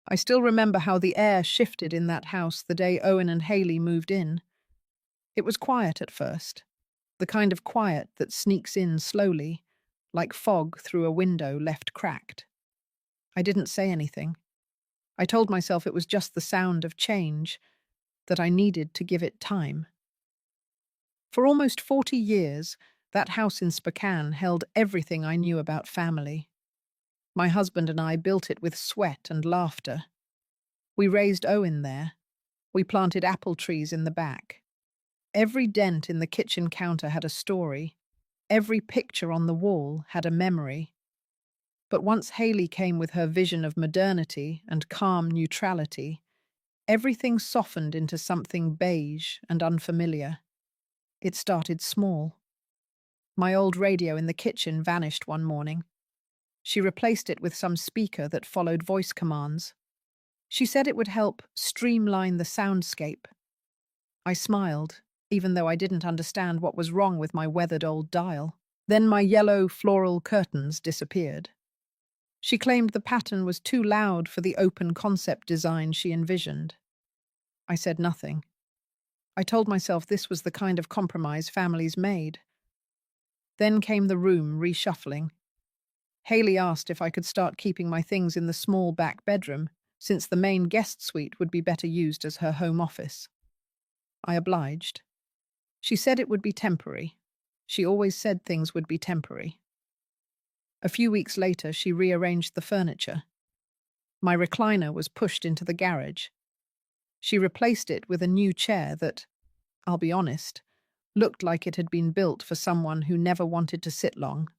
I still remember how the air shifted in that house the day Owen and Haley moved in. It was quiet at first, the kind of quiet that sneaks in slowly, like fog through a window left cracked. I didn't say anything. I told myself it was just the sound of change, that I needed to give it time. For almost 40 years, that house in Spokane held everything I knew about family. My husband and I built it with sweat and laughter. We raised Owen there. We planted apple trees in the back. Every dent in the kitchen counter had a story. Every picture on the wall had a memory. But once Haley came with her vision of modernity and calm neutrality, everything softened into something beige and unfamiliar. It started small. My old radio in the kitchen vanished one morning. She replaced it with some speaker that followed voice commands. She said it would help streamline the soundscape. I smiled, even though I didn't understand what was wrong with my weathered old dial. Then my yellow floral curtains disappeared. She claimed the pattern was too loud for the open concept design she envisioned. I said nothing. I told myself this was the kind of compromise families made. Then came the room reshuffling. Haley asked if I could start keeping my things in the small back bedroom, since the main guest suite would be better used as her home office. I obliged. She said it would be temporary. She always said things would be temporary. A few weeks later, she rearranged the furniture. My recliner was pushed into the garage. She replaced it with a new chair that, I'll be honest, looked like it had been built for someone who never wanted to sit long.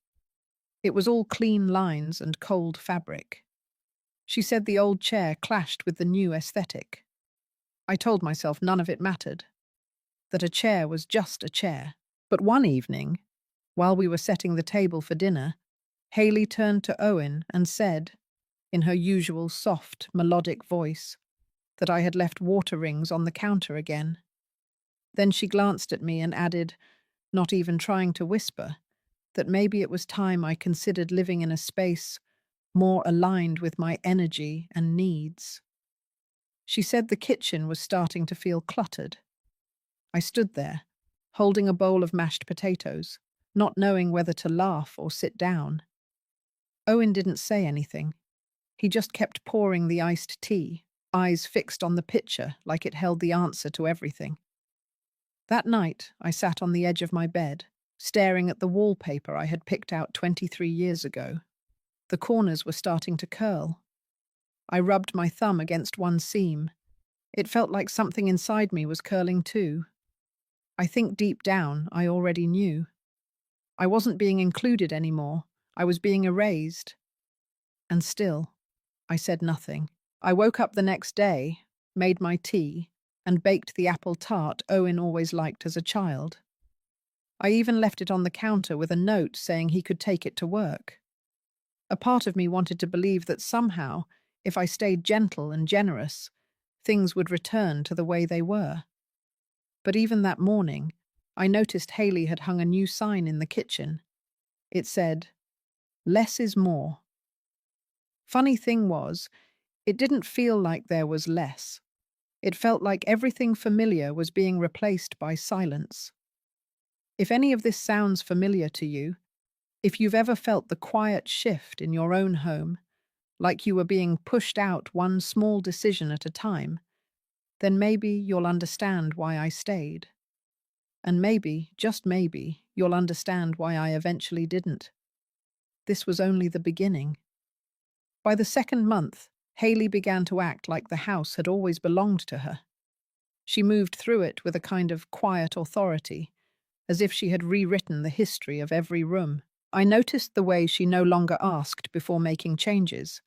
It was all clean lines and cold fabric. She said the old chair clashed with the new aesthetic. I told myself none of it mattered, that a chair was just a chair. But one evening, while we were setting the table for dinner, Haley turned to Owen and said, in her usual soft, melodic voice, that I had left water rings on the counter again. Then she glanced at me and added, not even trying to whisper, that maybe it was time I considered living in a space more aligned with my energy and needs. She said the kitchen was starting to feel cluttered. I stood there, holding a bowl of mashed potatoes, not knowing whether to laugh or sit down. Owen didn't say anything. He just kept pouring the iced tea, eyes fixed on the pitcher like it held the answer to everything. That night, I sat on the edge of my bed, staring at the wallpaper I had picked out 23 years ago. The corners were starting to curl. I rubbed my thumb against one seam. It felt like something inside me was curling too. I think deep down, I already knew. I wasn't being included anymore. I was being erased. And still, I said nothing. I woke up the next day, made my tea, and baked the apple tart Owen always liked as a child. I even left it on the counter with a note saying he could take it to work. A part of me wanted to believe that somehow, if I stayed gentle and generous, things would return to the way they were. But even that morning, I noticed Haley had hung a new sign in the kitchen. It said, "Less is more." Funny thing was, it didn't feel like there was less. It felt like everything familiar was being replaced by silence. If any of this sounds familiar to you, if you've ever felt the quiet shift in your own home, like you were being pushed out one small decision at a time, then maybe you'll understand why I stayed. And maybe, just maybe, you'll understand why I eventually didn't. This was only the beginning. By the second month, Haley began to act like the house had always belonged to her. She moved through it with a kind of quiet authority, as if she had rewritten the history of every room. I noticed the way she no longer asked before making changes.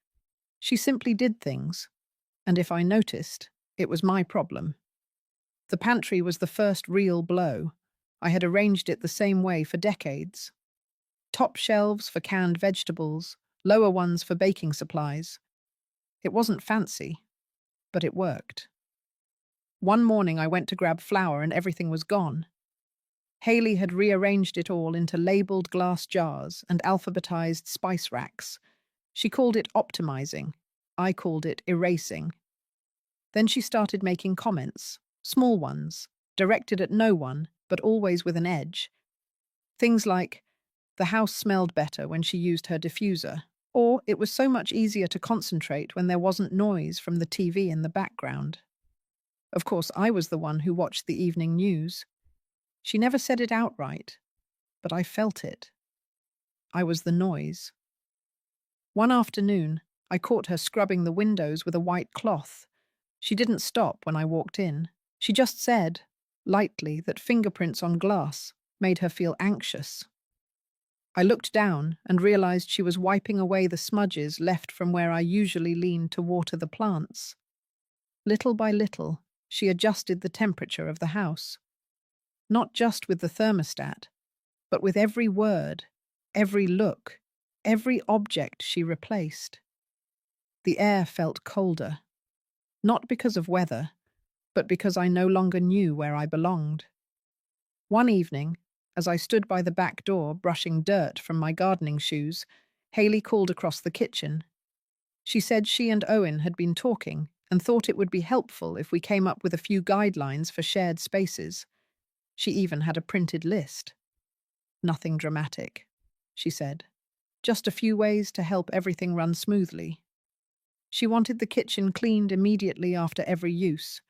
She simply did things, and if I noticed, it was my problem. The pantry was the first real blow. I had arranged it the same way for decades. Top shelves for canned vegetables, lower ones for baking supplies. It wasn't fancy, but it worked. One morning I went to grab flour and everything was gone. Haley had rearranged it all into labeled glass jars and alphabetized spice racks. She called it optimizing, I called it erasing. Then she started making comments, small ones, directed at no one, but always with an edge. Things like, the house smelled better when she used her diffuser, or it was so much easier to concentrate when there wasn't noise from the TV in the background. Of course, I was the one who watched the evening news. She never said it outright, but I felt it. I was the noise. One afternoon, I caught her scrubbing the windows with a white cloth. She didn't stop when I walked in. She just said, lightly, that fingerprints on glass made her feel anxious. I looked down and realized she was wiping away the smudges left from where I usually leaned to water the plants. Little by little, she adjusted the temperature of the house. Not just with the thermostat, but with every word, every look, every object she replaced. The air felt colder, not because of weather, but because I no longer knew where I belonged. One evening, as I stood by the back door brushing dirt from my gardening shoes, Haley called across the kitchen. She said she and Owen had been talking and thought it would be helpful if we came up with a few guidelines for shared spaces. She even had a printed list. Nothing dramatic, she said. Just a few ways to help everything run smoothly. She wanted the kitchen cleaned immediately after every use.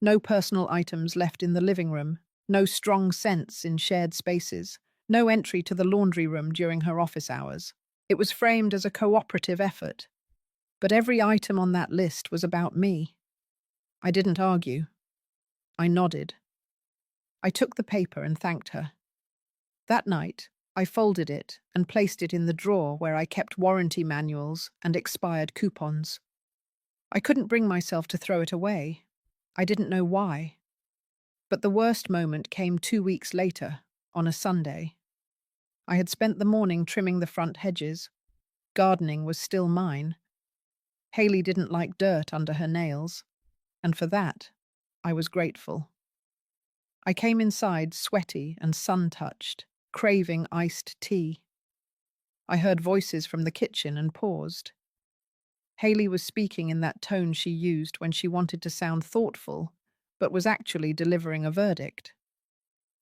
No personal items left in the living room, no strong scents in shared spaces, no entry to the laundry room during her office hours. It was framed as a cooperative effort. But every item on that list was about me. I didn't argue. I nodded. I took the paper and thanked her. That night, I folded it and placed it in the drawer where I kept warranty manuals and expired coupons. I couldn't bring myself to throw it away. I didn't know why. But the worst moment came 2 weeks later, on a Sunday. I had spent the morning trimming the front hedges. Gardening was still mine. Haley didn't like dirt under her nails, and for that, I was grateful. I came inside sweaty and sun-touched, craving iced tea. I heard voices from the kitchen and paused. Haley was speaking in that tone she used when she wanted to sound thoughtful, but was actually delivering a verdict.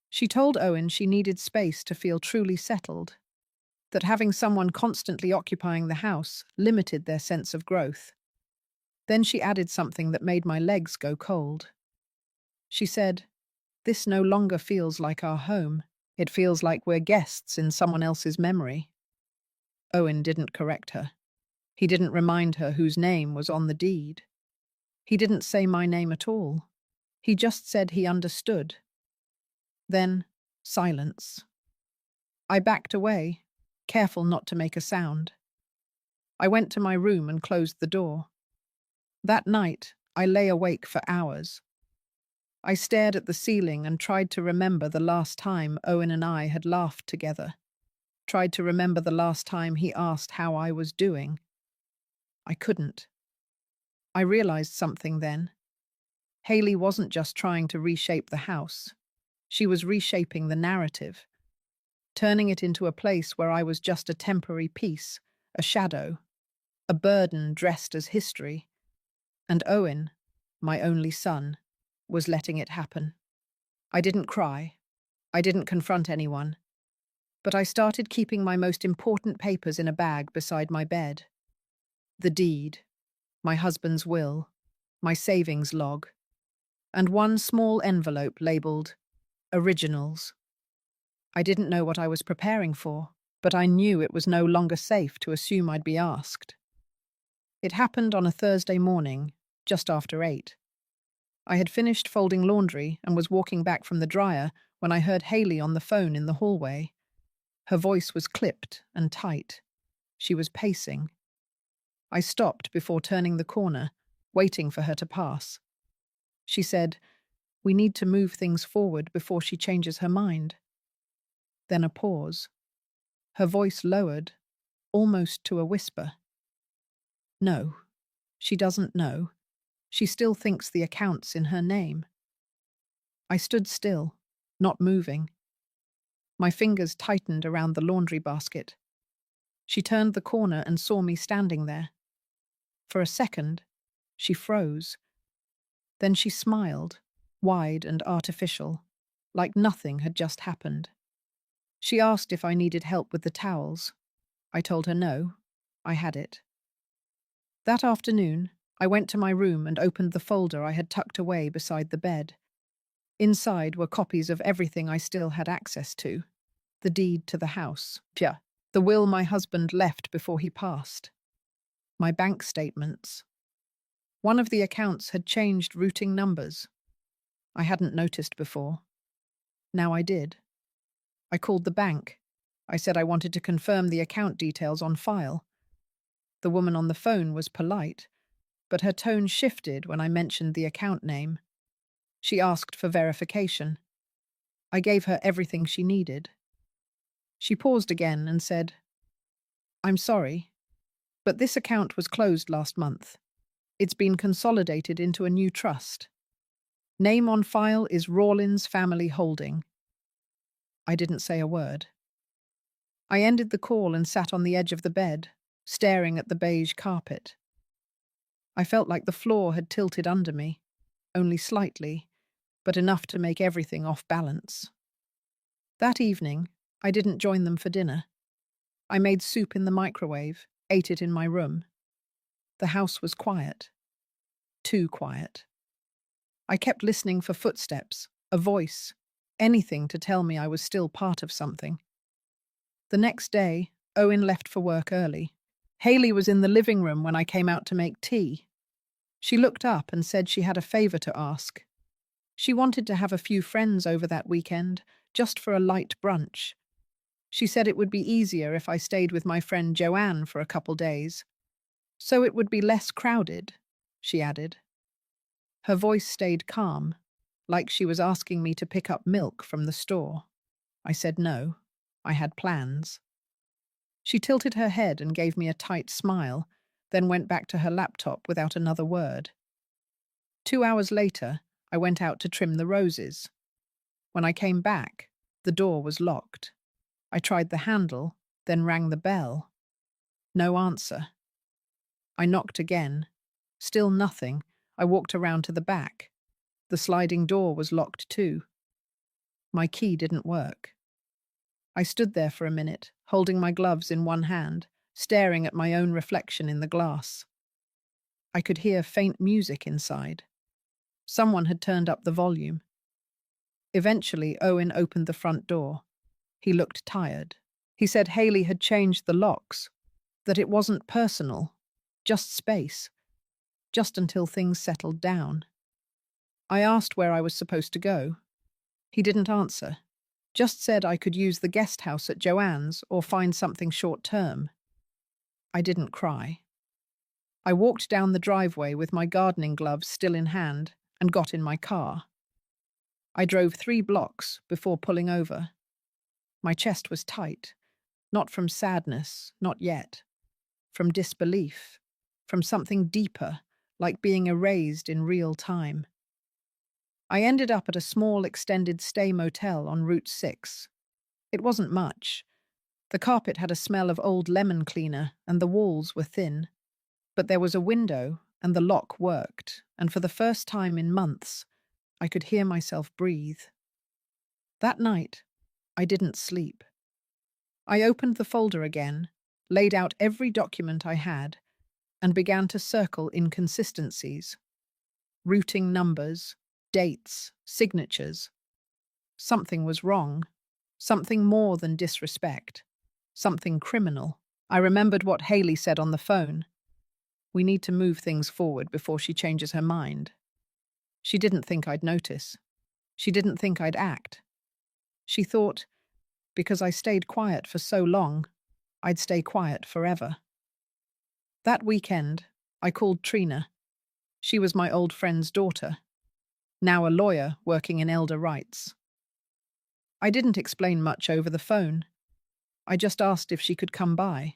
She told Owen she needed space to feel truly settled, that having someone constantly occupying the house limited their sense of growth. Then she added something that made my legs go cold. She said, "This no longer feels like our home. It feels like we're guests in someone else's memory." Owen didn't correct her. He didn't remind her whose name was on the deed. He didn't say my name at all. He just said he understood. Then, silence. I backed away, careful not to make a sound. I went to my room and closed the door. That night, I lay awake for hours. I stared at the ceiling and tried to remember the last time Owen and I had laughed together. Tried to remember the last time he asked how I was doing. I couldn't. I realized something then. Haley wasn't just trying to reshape the house. She was reshaping the narrative, turning it into a place where I was just a temporary piece, a shadow, a burden dressed as history. And Owen, my only son, was letting it happen. I didn't cry. I didn't confront anyone. But I started keeping my most important papers in a bag beside my bed. The deed, my husband's will, my savings log, and one small envelope labeled Originals. I didn't know what I was preparing for, but I knew it was no longer safe to assume I'd be asked. It happened on a Thursday morning, just after 8. I had finished folding laundry and was walking back from the dryer when I heard Haley on the phone in the hallway. Her voice was clipped and tight. She was pacing. I stopped before turning the corner, waiting for her to pass. She said, "We need to move things forward before she changes her mind." Then a pause. Her voice lowered, almost to a whisper. "No, she doesn't know. She still thinks the account's in her name." I stood still, not moving. My fingers tightened around the laundry basket. She turned the corner and saw me standing there. For a second, she froze. Then she smiled, wide and artificial, like nothing had just happened. She asked if I needed help with the towels. I told her no, I had it. That afternoon, I went to my room and opened the folder I had tucked away beside the bed. Inside were copies of everything I still had access to. The deed to the house, the will my husband left before he passed, my bank statements. One of the accounts had changed routing numbers. I hadn't noticed before. Now I did. I called the bank. I said I wanted to confirm the account details on file. The woman on the phone was polite, but her tone shifted when I mentioned the account name. She asked for verification. I gave her everything she needed. She paused again and said, "I'm sorry, but this account was closed last month. It's been consolidated into a new trust. Name on file is Rawlins Family Holding." I didn't say a word. I ended the call and sat on the edge of the bed, staring at the beige carpet. I felt like the floor had tilted under me, only slightly, but enough to make everything off balance. That evening, I didn't join them for dinner. I made soup in the microwave, ate it in my room. The house was quiet. Too quiet. I kept listening for footsteps, a voice, anything to tell me I was still part of something. The next day, Owen left for work early. Haley was in the living room when I came out to make tea. She looked up and said she had a favor to ask. She wanted to have a few friends over that weekend, just for a light brunch. She said it would be easier if I stayed with my friend Joanne for a couple days. So it would be less crowded, she added. Her voice stayed calm, like she was asking me to pick up milk from the store. I said no. I had plans. She tilted her head and gave me a tight smile, then went back to her laptop without another word. 2 hours later, I went out to trim the roses. When I came back, the door was locked. I tried the handle, then rang the bell. No answer. I knocked again. Still nothing. I walked around to the back. The sliding door was locked too. My key didn't work. I stood there for a minute, holding my gloves in one hand, staring at my own reflection in the glass. I could hear faint music inside. Someone had turned up the volume. Eventually, Owen opened the front door. He looked tired. He said Haley had changed the locks, that it wasn't personal, just space, just until things settled down. I asked where I was supposed to go. He didn't answer, just said I could use the guest house at Joanne's or find something short-term. I didn't cry. I walked down the driveway with my gardening gloves still in hand and got in my car. I drove 3 blocks before pulling over. My chest was tight, not from sadness, not yet, from disbelief, from something deeper, like being erased in real time. I ended up at a small extended stay motel on Route 6. It wasn't much. The carpet had a smell of old lemon cleaner and the walls were thin. But there was a window and the lock worked, and for the first time in months, I could hear myself breathe. That night, I didn't sleep. I opened the folder again, laid out every document I had, and began to circle inconsistencies. Routing numbers, dates, signatures. Something was wrong. Something more than disrespect. Something criminal. I remembered what Haley said on the phone. We need to move things forward before she changes her mind. She didn't think I'd notice. She didn't think I'd act. She thought, because I stayed quiet for so long, I'd stay quiet forever. That weekend, I called Trina. She was my old friend's daughter, now a lawyer working in elder rights. I didn't explain much over the phone. I just asked if she could come by.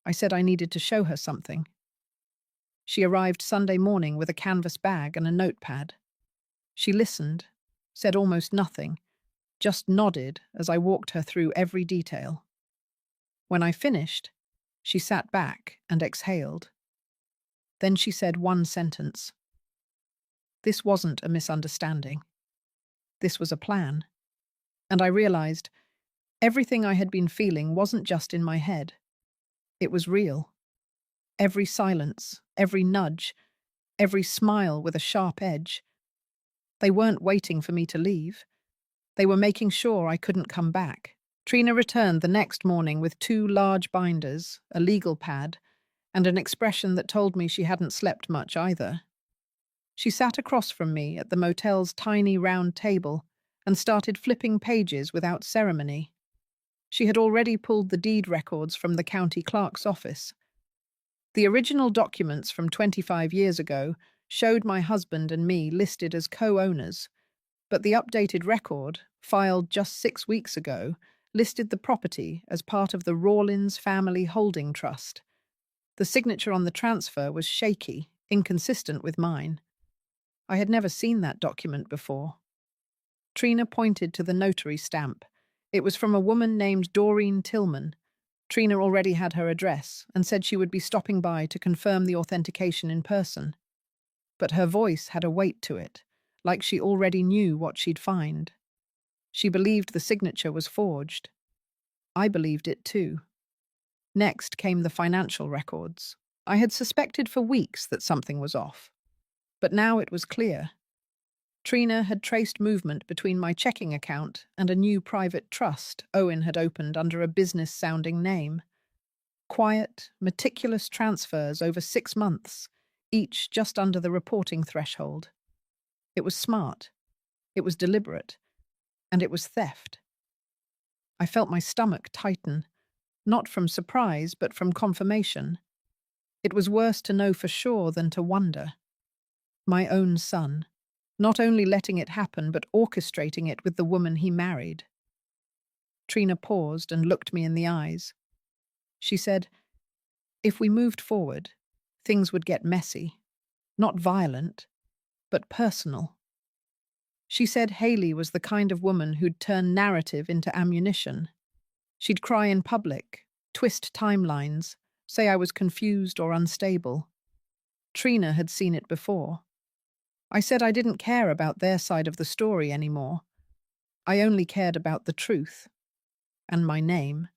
I said I needed to show her something. She arrived Sunday morning with a canvas bag and a notepad. She listened, said almost nothing, just nodded as I walked her through every detail. When I finished, she sat back and exhaled. Then she said one sentence. This wasn't a misunderstanding. This was a plan. And I realized everything I had been feeling wasn't just in my head. It was real. Every silence, every nudge, every smile with a sharp edge. They weren't waiting for me to leave. They were making sure I couldn't come back. Trina returned the next morning with 2 large binders, a legal pad, and an expression that told me she hadn't slept much either. She sat across from me at the motel's tiny round table and started flipping pages without ceremony. She had already pulled the deed records from the county clerk's office. The original documents from 25 years ago showed my husband and me listed as co-owners, but the updated record, filed just 6 weeks ago, listed the property as part of the Rawlins Family Holding Trust. The signature on the transfer was shaky, inconsistent with mine. I had never seen that document before. Trina pointed to the notary stamp. It was from a woman named Doreen Tillman. Trina already had her address and said she would be stopping by to confirm the authentication in person. But her voice had a weight to it, like she already knew what she'd find. She believed the signature was forged. I believed it too. Next came the financial records. I had suspected for weeks that something was off. But now it was clear. Trina had traced movement between my checking account and a new private trust Owen had opened under a business-sounding name. Quiet, meticulous transfers over 6 months, each just under the reporting threshold. It was smart. It was deliberate. And it was theft. I felt my stomach tighten, not from surprise, but from confirmation. It was worse to know for sure than to wonder. My own son, not only letting it happen, but orchestrating it with the woman he married. Trina paused and looked me in the eyes. She said, if we moved forward, things would get messy. Not violent, but personal. She said Haley was the kind of woman who'd turn narrative into ammunition. She'd cry in public, twist timelines, say I was confused or unstable. Trina had seen it before. I said I didn't care about their side of the story anymore. I only cared about the truth, and my name,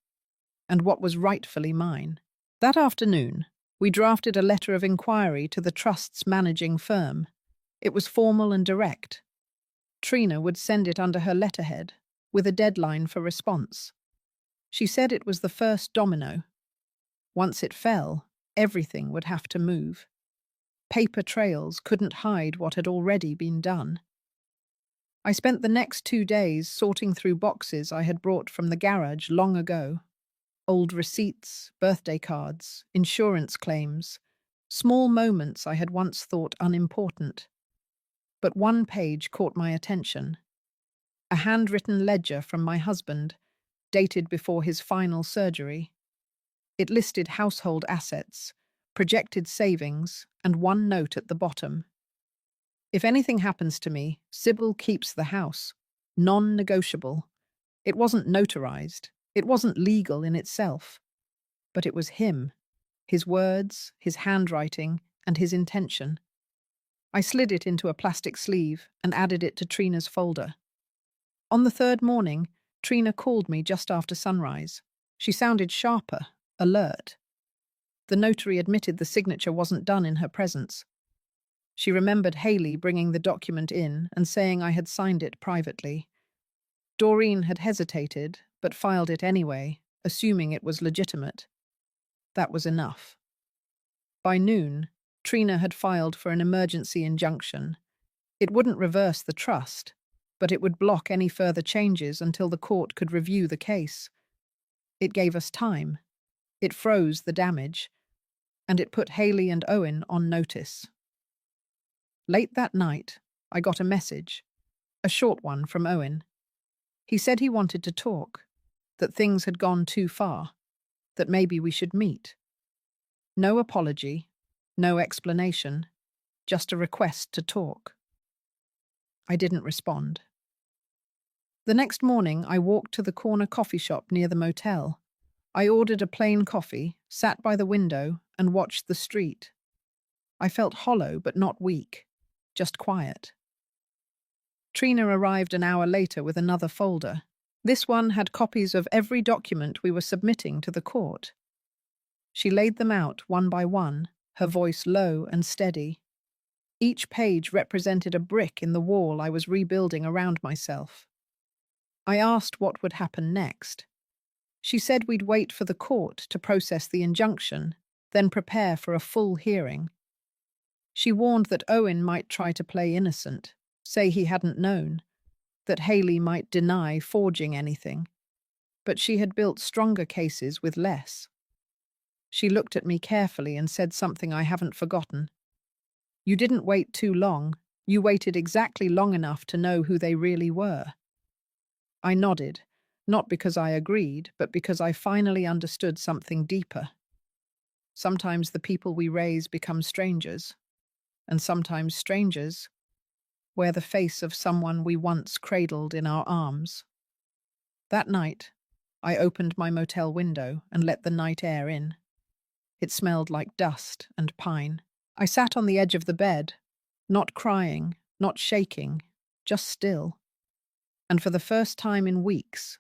and what was rightfully mine. That afternoon, we drafted a letter of inquiry to the trust's managing firm. It was formal and direct. Trina would send it under her letterhead, with a deadline for response. She said it was the first domino. Once it fell, everything would have to move. Paper trails couldn't hide what had already been done. I spent the next 2 days sorting through boxes I had brought from the garage long ago. Old receipts, birthday cards, insurance claims, small moments I had once thought unimportant. But one page caught my attention. A handwritten ledger from my husband, dated before his final surgery. It listed household assets, projected savings, and one note at the bottom. If anything happens to me, Sybil keeps the house. Non-negotiable. It wasn't notarized. It wasn't legal in itself. But it was him. His words, his handwriting, and his intention. I slid it into a plastic sleeve and added it to Trina's folder. On the 3rd morning, Trina called me just after sunrise. She sounded sharper, alert. The notary admitted the signature wasn't done in her presence. She remembered Haley bringing the document in and saying I had signed it privately. Doreen had hesitated, but filed it anyway, assuming it was legitimate. That was enough. By noon, Trina had filed for an emergency injunction. It wouldn't reverse the trust, but it would block any further changes until the court could review the case. It gave us time. It froze the damage, and it put Haley and Owen on notice. Late that night, I got a message, a short one from Owen. He said he wanted to talk, that things had gone too far, that maybe we should meet. No apology, no explanation, just a request to talk. I didn't respond. The next morning, I walked to the corner coffee shop near the motel. I ordered a plain coffee, sat by the window, and watched the street. I felt hollow but not weak, just quiet. Trina arrived an hour later with another folder. This one had copies of every document we were submitting to the court. She laid them out one by one, her voice low and steady. Each page represented a brick in the wall I was rebuilding around myself. I asked what would happen next. She said we'd wait for the court to process the injunction, then prepare for a full hearing. She warned that Owen might try to play innocent, say he hadn't known, that Haley might deny forging anything. But she had built stronger cases with less. She looked at me carefully and said something I haven't forgotten. "You didn't wait too long. You waited exactly long enough to know who they really were." I nodded, not because I agreed, but because I finally understood something deeper. Sometimes the people we raise become strangers, and sometimes strangers wear the face of someone we once cradled in our arms. That night, I opened my motel window and let the night air in. It smelled like dust and pine. I sat on the edge of the bed, not crying, not shaking, just still. And for the first time in weeks,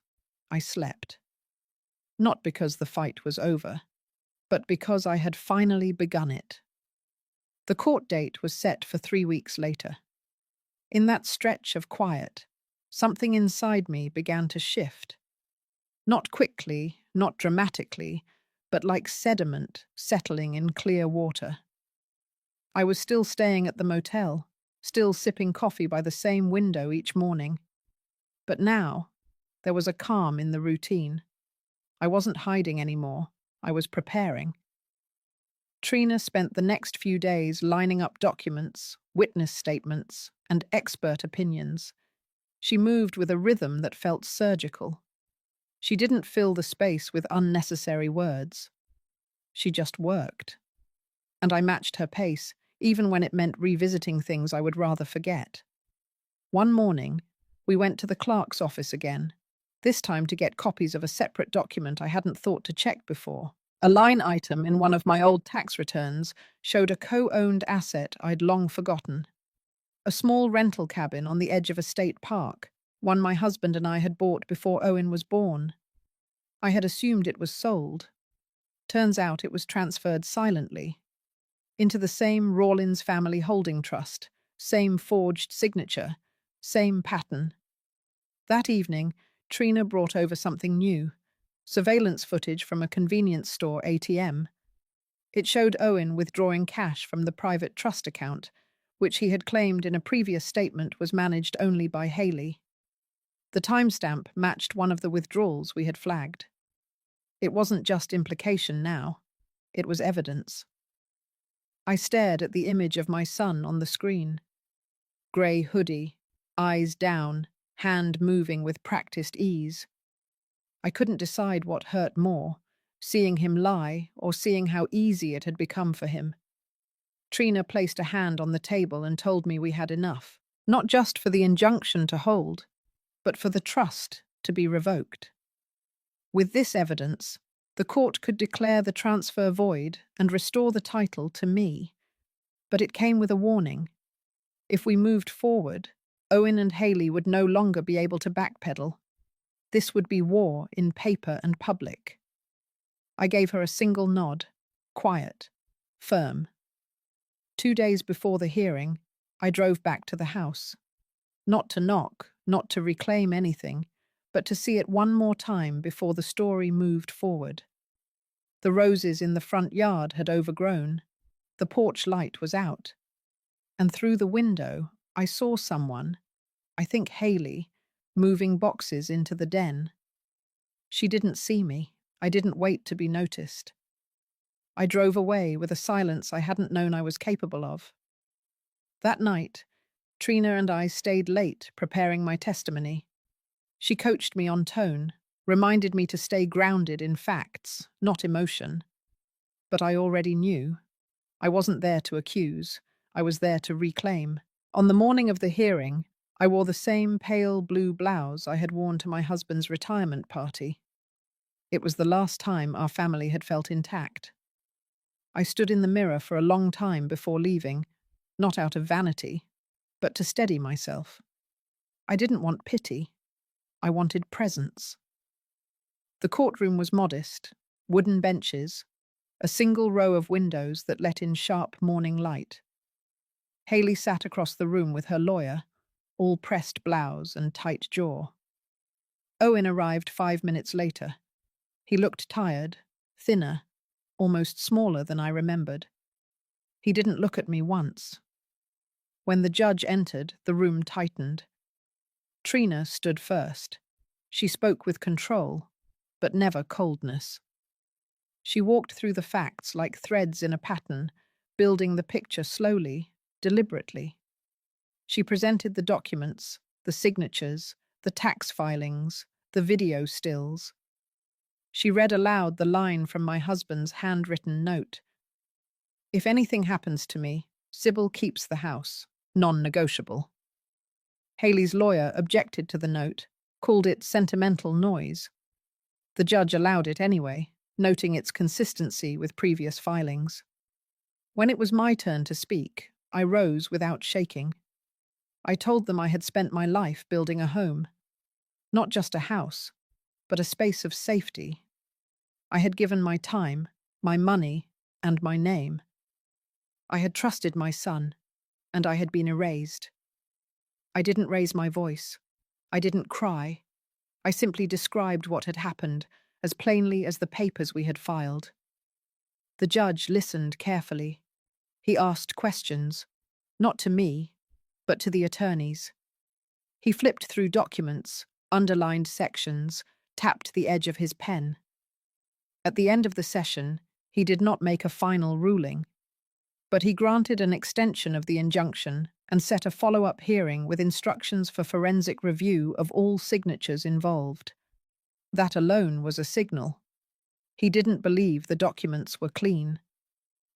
I slept. Not because the fight was over, but because I had finally begun it. The court date was set for 3 weeks later. In that stretch of quiet, something inside me began to shift. Not quickly, not dramatically, but like sediment settling in clear water. I was still staying at the motel, still sipping coffee by the same window each morning. But now, there was a calm in the routine. I wasn't hiding anymore. I was preparing. Trina spent the next few days lining up documents, witness statements, and expert opinions. She moved with a rhythm that felt surgical. She didn't fill the space with unnecessary words. She just worked. And I matched her pace, even when it meant revisiting things I would rather forget. One morning, we went to the clerk's office again, this time to get copies of a separate document I hadn't thought to check before. A line item in one of my old tax returns showed a co-owned asset I'd long forgotten. A small rental cabin on the edge of a state park, one my husband and I had bought before Owen was born. I had assumed it was sold. Turns out it was transferred silently into the same Rawlins family holding trust, same forged signature, same pattern. That evening, Trina brought over something new, surveillance footage from a convenience store ATM. It showed Owen withdrawing cash from the private trust account, which he had claimed in a previous statement was managed only by Haley. The timestamp matched one of the withdrawals we had flagged. It wasn't just implication now. It was evidence. I stared at the image of my son on the screen. Grey hoodie, eyes down, hand moving with practiced ease. I couldn't decide what hurt more, seeing him lie or seeing how easy it had become for him. Trina placed a hand on the table and told me we had enough, not just for the injunction to hold, but for the trust to be revoked. With this evidence, the court could declare the transfer void and restore the title to me. But it came with a warning. If we moved forward, Owen and Haley would no longer be able to backpedal. This would be war in paper and public. I gave her a single nod, quiet, firm. 2 days before the hearing, I drove back to the house. Not to knock, not to reclaim anything, but to see it one more time before the story moved forward. The roses in the front yard had overgrown. The porch light was out. And through the window, I saw someone, I think Haley, moving boxes into the den. She didn't see me. I didn't wait to be noticed. I drove away with a silence I hadn't known I was capable of. That night, Trina and I stayed late preparing my testimony. She coached me on tone, reminded me to stay grounded in facts, not emotion. But I already knew. I wasn't there to accuse. I was there to reclaim. On the morning of the hearing, I wore the same pale blue blouse I had worn to my husband's retirement party. It was the last time our family had felt intact. I stood in the mirror for a long time before leaving, not out of vanity, but to steady myself. I didn't want pity. I wanted presence. The courtroom was modest, wooden benches, a single row of windows that let in sharp morning light. Haley sat across the room with her lawyer, all pressed blouse and tight jaw. Owen arrived 5 minutes later. He looked tired, thinner, almost smaller than I remembered. He didn't look at me once. When the judge entered, the room tightened. Trina stood first. She spoke with control, but never coldness. She walked through the facts like threads in a pattern, building the picture slowly, deliberately. She presented the documents, the signatures, the tax filings, the video stills. She read aloud the line from my husband's handwritten note. "If anything happens to me, Sybil keeps the house. Non-negotiable." Haley's lawyer objected to the note, called it sentimental noise. The judge allowed it anyway, noting its consistency with previous filings. When it was my turn to speak, I rose without shaking. I told them I had spent my life building a home. Not just a house, but a space of safety. I had given my time, my money, and my name. I had trusted my son, and I had been erased. I didn't raise my voice. I didn't cry. I simply described what had happened as plainly as the papers we had filed. The judge listened carefully. He asked questions, not to me, but to the attorneys. He flipped through documents, underlined sections, tapped the edge of his pen. At the end of the session, he did not make a final ruling, but he granted an extension of the injunction and set a follow-up hearing with instructions for forensic review of all signatures involved. That alone was a signal. He didn't believe the documents were clean.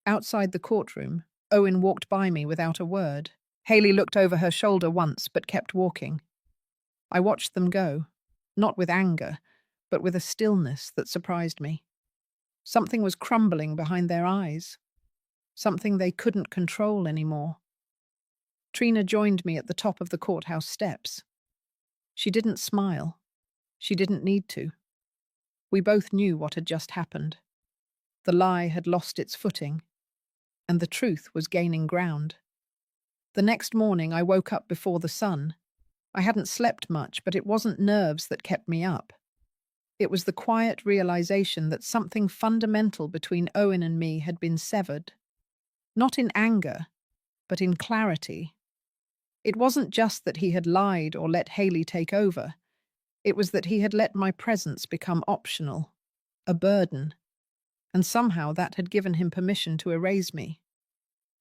Outside the courtroom, Owen walked by me without a word. Haley looked over her shoulder once but kept walking. I watched them go, not with anger, but with a stillness that surprised me. Something was crumbling behind their eyes. Something they couldn't control anymore. Trina joined me at the top of the courthouse steps. She didn't smile. She didn't need to. We both knew what had just happened. The lie had lost its footing, and the truth was gaining ground. The next morning I woke up before the sun. I hadn't slept much, but it wasn't nerves that kept me up. It was the quiet realization that something fundamental between Owen and me had been severed. Not in anger, but in clarity. It wasn't just that he had lied or let Haley take over. It was that he had let my presence become optional, a burden, and somehow that had given him permission to erase me.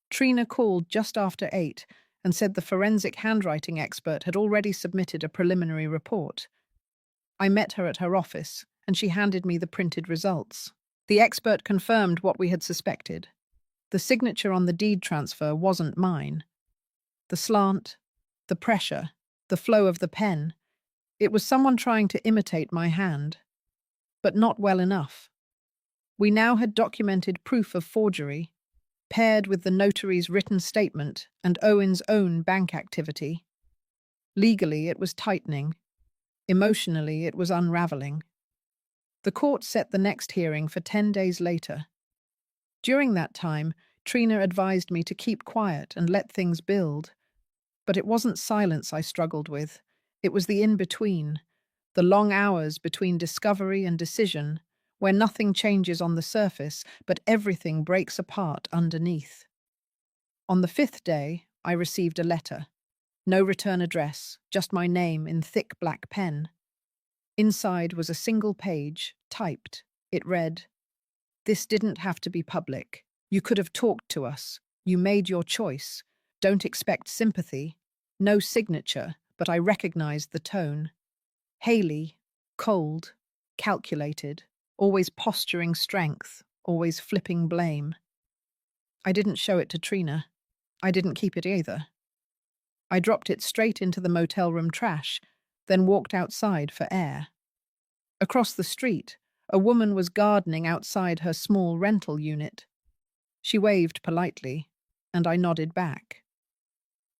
Trina called just after 8 and said the forensic handwriting expert had already submitted a preliminary report. I met her at her office, and she handed me the printed results. The expert confirmed what we had suspected. The signature on the deed transfer wasn't mine. The slant, the pressure, the flow of the pen, it was someone trying to imitate my hand, but not well enough. We now had documented proof of forgery, paired with the notary's written statement and Owen's own bank activity. Legally, it was tightening. Emotionally, it was unraveling. The court set the next hearing for 10 days later. During that time, Trina advised me to keep quiet and let things build. But it wasn't silence I struggled with. It was the in-between, the long hours between discovery and decision, where nothing changes on the surface, but everything breaks apart underneath. On the 5th day, I received a letter. No return address, just my name in thick black pen. Inside was a single page, typed. It read, "This didn't have to be public. You could have talked to us. You made your choice. Don't expect sympathy. No signature, but I recognized the tone. Haley, cold, calculated, always posturing strength, always flipping blame." I didn't show it to Trina. I didn't keep it either. I dropped it straight into the motel room trash, then walked outside for air. Across the street, a woman was gardening outside her small rental unit. She waved politely, and I nodded back.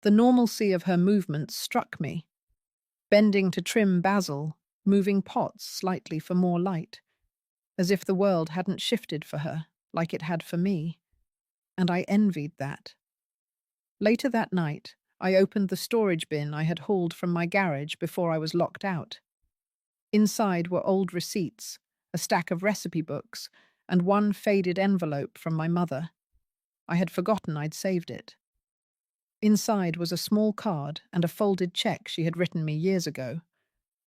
The normalcy of her movements struck me, bending to trim basil, moving pots slightly for more light, as if the world hadn't shifted for her, like it had for me, and I envied that. Later that night, I opened the storage bin I had hauled from my garage before I was locked out. Inside were old receipts, a stack of recipe books, and one faded envelope from my mother. I had forgotten I'd saved it. Inside was a small card and a folded check she had written me years ago,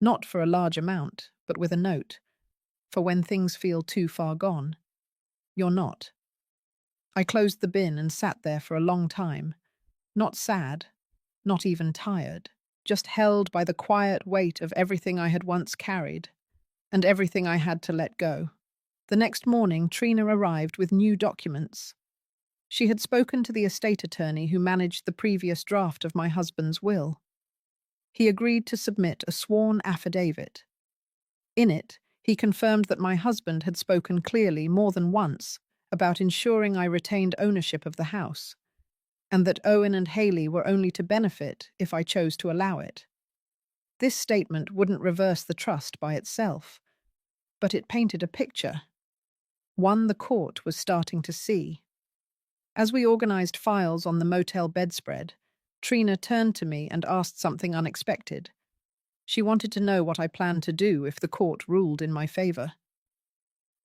not for a large amount, but with a note, for when things feel too far gone. You're not. I closed the bin and sat there for a long time, not sad, not even tired, just held by the quiet weight of everything I had once carried, and everything I had to let go. The next morning, Trina arrived with new documents. She had spoken to the estate attorney who managed the previous draft of my husband's will. He agreed to submit a sworn affidavit. In it, he confirmed that my husband had spoken clearly more than once about ensuring I retained ownership of the house, and that Owen and Haley were only to benefit if I chose to allow it. This statement wouldn't reverse the trust by itself, but it painted a picture, one the court was starting to see. As we organized files on the motel bedspread, Trina turned to me and asked something unexpected. She wanted to know what I planned to do if the court ruled in my favor.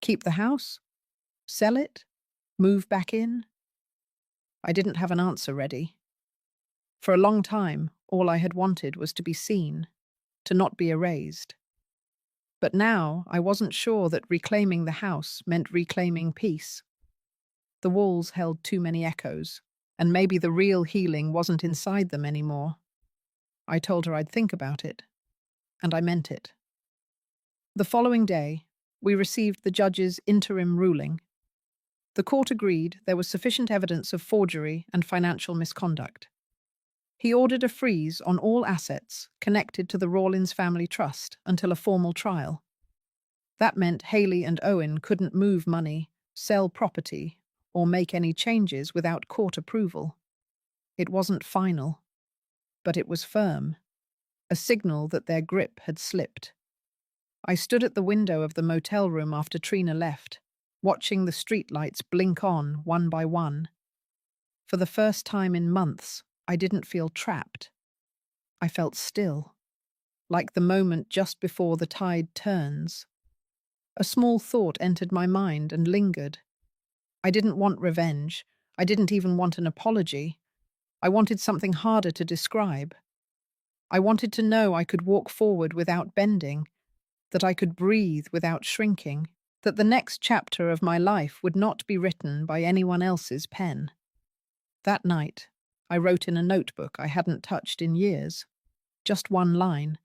Keep the house? Sell it? Move back in? I didn't have an answer ready. For a long time, all I had wanted was to be seen, to not be erased. But now I wasn't sure that reclaiming the house meant reclaiming peace. The walls held too many echoes, and maybe the real healing wasn't inside them anymore. I told her I'd think about it, and I meant it. The following day, we received the judge's interim ruling. The court agreed there was sufficient evidence of forgery and financial misconduct. He ordered a freeze on all assets connected to the Rawlins family trust until a formal trial. That meant Haley and Owen couldn't move money, sell property, or make any changes without court approval. It wasn't final, but it was firm, a signal that their grip had slipped. I stood at the window of the motel room after Trina left, watching the streetlights blink on one by one. For the first time in months, I didn't feel trapped. I felt still, like the moment just before the tide turns. A small thought entered my mind and lingered. I didn't want revenge. I didn't even want an apology. I wanted something harder to describe. I wanted to know I could walk forward without bending, that I could breathe without shrinking, that the next chapter of my life would not be written by anyone else's pen. That night, I wrote in a notebook I hadn't touched in years. Just one line.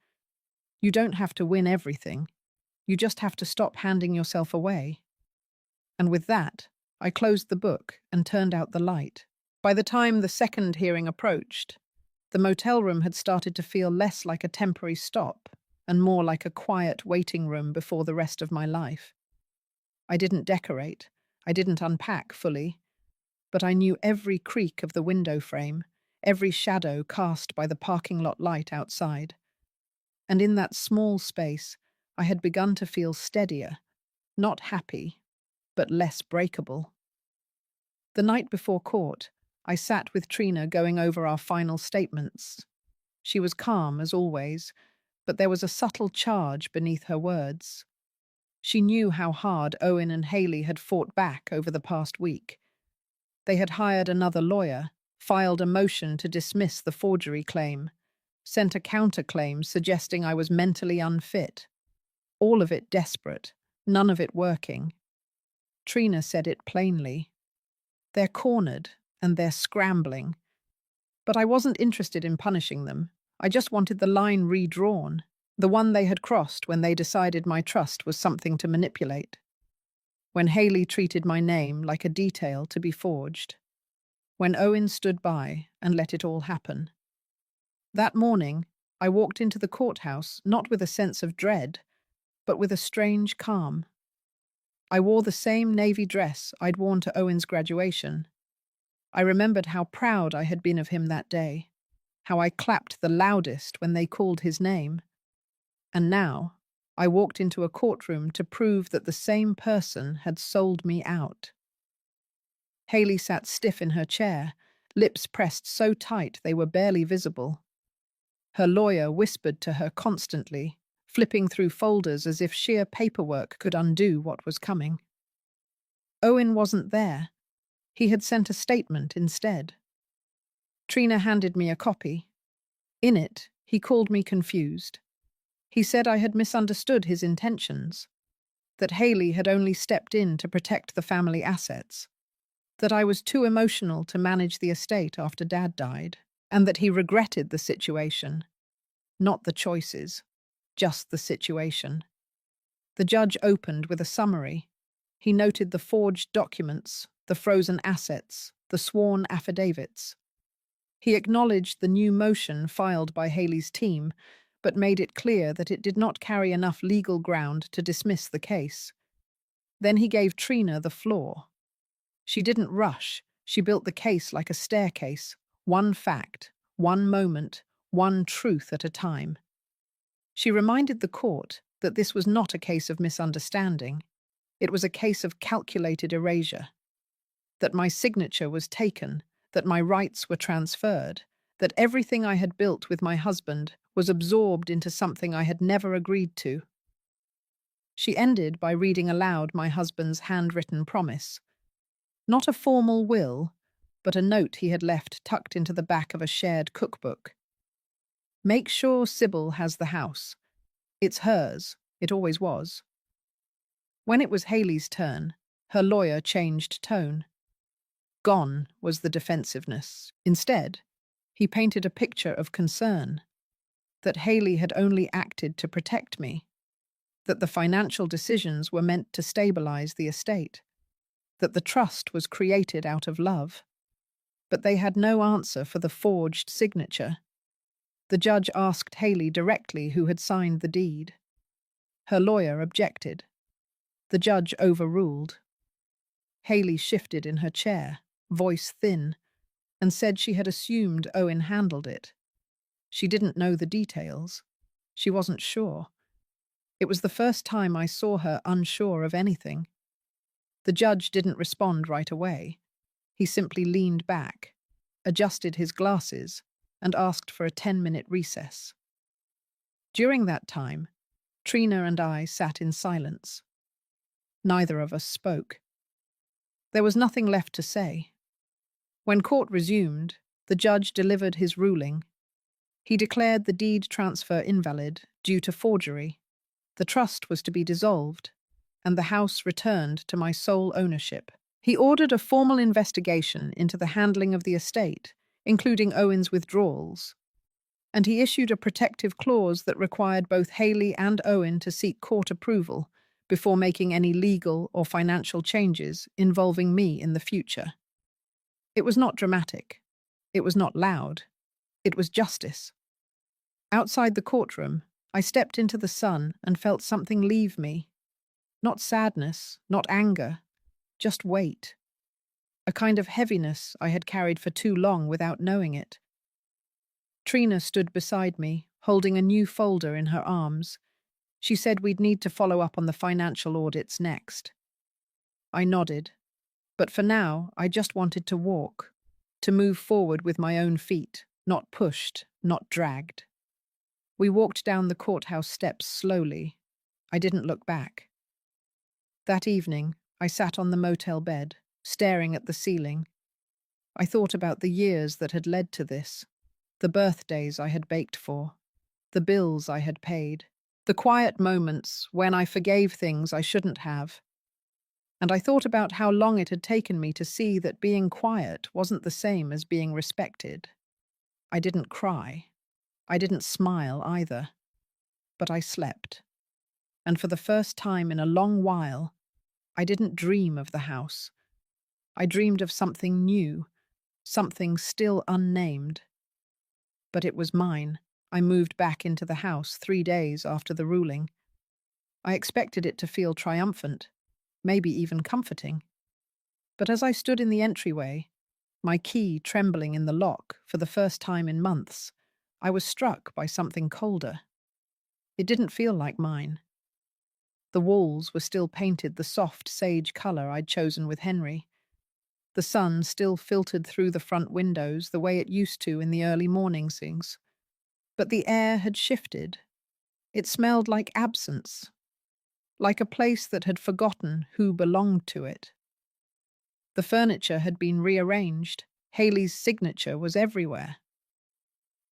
You don't have to win everything. You just have to stop handing yourself away. And with that, I closed the book and turned out the light. By the time the second hearing approached, the motel room had started to feel less like a temporary stop and more like a quiet waiting room before the rest of my life. I didn't decorate, I didn't unpack fully, but I knew every creak of the window frame, every shadow cast by the parking lot light outside. And in that small space, I had begun to feel steadier, not happy, but less breakable. The night before court, I sat with Trina going over our final statements. She was calm, as always, but there was a subtle charge beneath her words. She knew how hard Owen and Haley had fought back over the past week. They had hired another lawyer, filed a motion to dismiss the forgery claim, sent a counterclaim suggesting I was mentally unfit. All of it desperate, none of it working. Trina said it plainly. They're cornered, and they're scrambling. But I wasn't interested in punishing them. I just wanted the line redrawn, the one they had crossed when they decided my trust was something to manipulate. When Haley treated my name like a detail to be forged. When Owen stood by and let it all happen. That morning, I walked into the courthouse not with a sense of dread, but with a strange calm. I wore the same navy dress I'd worn to Owen's graduation. I remembered how proud I had been of him that day, how I clapped the loudest when they called his name. And now, I walked into a courtroom to prove that the same person had sold me out. Haley sat stiff in her chair, lips pressed so tight they were barely visible. Her lawyer whispered to her constantly, flipping through folders as if sheer paperwork could undo what was coming. Owen wasn't there. He had sent a statement instead. Trina handed me a copy. In it, he called me confused. He said I had misunderstood his intentions, that Haley had only stepped in to protect the family assets, that I was too emotional to manage the estate after Dad died, and that he regretted the situation, not the choices, just the situation. The judge opened with a summary. He noted the forged documents, the frozen assets, the sworn affidavits. He acknowledged the new motion filed by Haley's team, but made it clear that it did not carry enough legal ground to dismiss the case. Then he gave Trina the floor. She didn't rush. She built the case like a staircase, one fact, one moment, one truth at a time. She reminded the court that this was not a case of misunderstanding. It was a case of calculated erasure. That my signature was taken, that my rights were transferred, that everything I had built with my husband was absorbed into something I had never agreed to. She ended by reading aloud my husband's handwritten promise. Not a formal will, but a note he had left tucked into the back of a shared cookbook. Make sure Sybil has the house. It's hers. It always was. When it was Haley's turn, her lawyer changed tone. Gone was the defensiveness. Instead, he painted a picture of concern. That Haley had only acted to protect me. That the financial decisions were meant to stabilize the estate. That the trust was created out of love. But they had no answer for the forged signature. The judge asked Haley directly who had signed the deed. Her lawyer objected. The judge overruled. Haley shifted in her chair, voice thin, and said she had assumed Owen handled it. She didn't know the details. She wasn't sure. It was the first time I saw her unsure of anything. The judge didn't respond right away. He simply leaned back, adjusted his glasses, and asked for a 10-minute recess. During that time, Trina and I sat in silence. Neither of us spoke. There was nothing left to say. When court resumed, the judge delivered his ruling. He declared the deed transfer invalid due to forgery. The trust was to be dissolved, and the house returned to my sole ownership. He ordered a formal investigation into the handling of the estate, including Owen's withdrawals, and he issued a protective clause that required both Haley and Owen to seek court approval before making any legal or financial changes involving me in the future. It was not dramatic. It was not loud. It was justice. Outside the courtroom, I stepped into the sun and felt something leave me. Not sadness, not anger, just weight. A kind of heaviness I had carried for too long without knowing it. Trina stood beside me, holding a new folder in her arms. She said we'd need to follow up on the financial audits next. I nodded. But for now, I just wanted to walk, to move forward with my own feet, not pushed, not dragged. We walked down the courthouse steps slowly. I didn't look back. That evening, I sat on the motel bed, staring at the ceiling. I thought about the years that had led to this, the birthdays I had baked for, the bills I had paid, the quiet moments when I forgave things I shouldn't have. And I thought about how long it had taken me to see that being quiet wasn't the same as being respected. I didn't cry. I didn't smile either. But I slept. And for the first time in a long while, I didn't dream of the house. I dreamed of something new, something still unnamed. But it was mine. I moved back into the house 3 days after the ruling. I expected it to feel triumphant. maybe even comforting. But as I stood in the entryway, my key trembling in the lock for the first time in months, I was struck by something colder. It didn't feel like mine. The walls were still painted the soft sage colour I'd chosen with Henry. The sun still filtered through the front windows the way it used to in the early mornings. But the air had shifted. It smelled like absence, like a place that had forgotten who belonged to it. The furniture had been rearranged. Haley's signature was everywhere.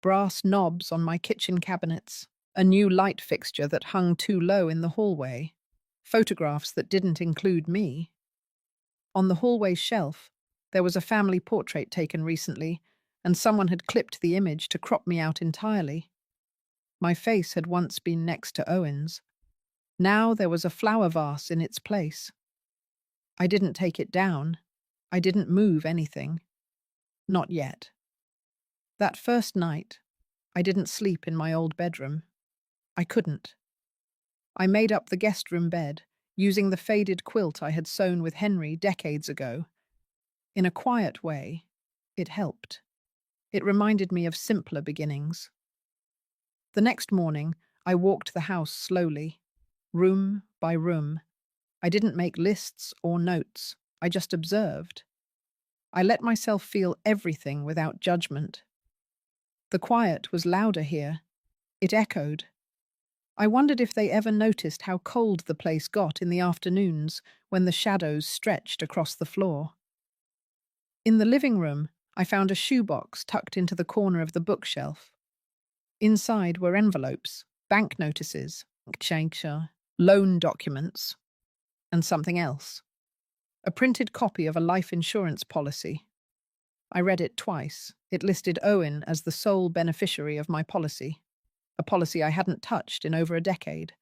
Brass knobs on my kitchen cabinets, a new light fixture that hung too low in the hallway, photographs that didn't include me. On the hallway shelf, there was a family portrait taken recently, and someone had clipped the image to crop me out entirely. My face had once been next to Owen's. Now there was a flower vase in its place. I didn't take it down. I didn't move anything. Not yet. That first night, I didn't sleep in my old bedroom. I couldn't. I made up the guest room bed, using the faded quilt I had sewn with Henry decades ago. In a quiet way, it helped. It reminded me of simpler beginnings. The next morning, I walked the house slowly, room by room. I didn't make lists or notes. I just observed. I let myself feel everything without judgment. The quiet was louder here. It echoed. I wondered if they ever noticed how cold the place got in the afternoons when the shadows stretched across the floor. In the living room, I found a shoebox tucked into the corner of the bookshelf. Inside were envelopes, bank notices, loan documents, and something else. A printed copy of a life insurance policy. I read it twice. It listed Owen as the sole beneficiary of my policy, a policy I hadn't touched in over a decade.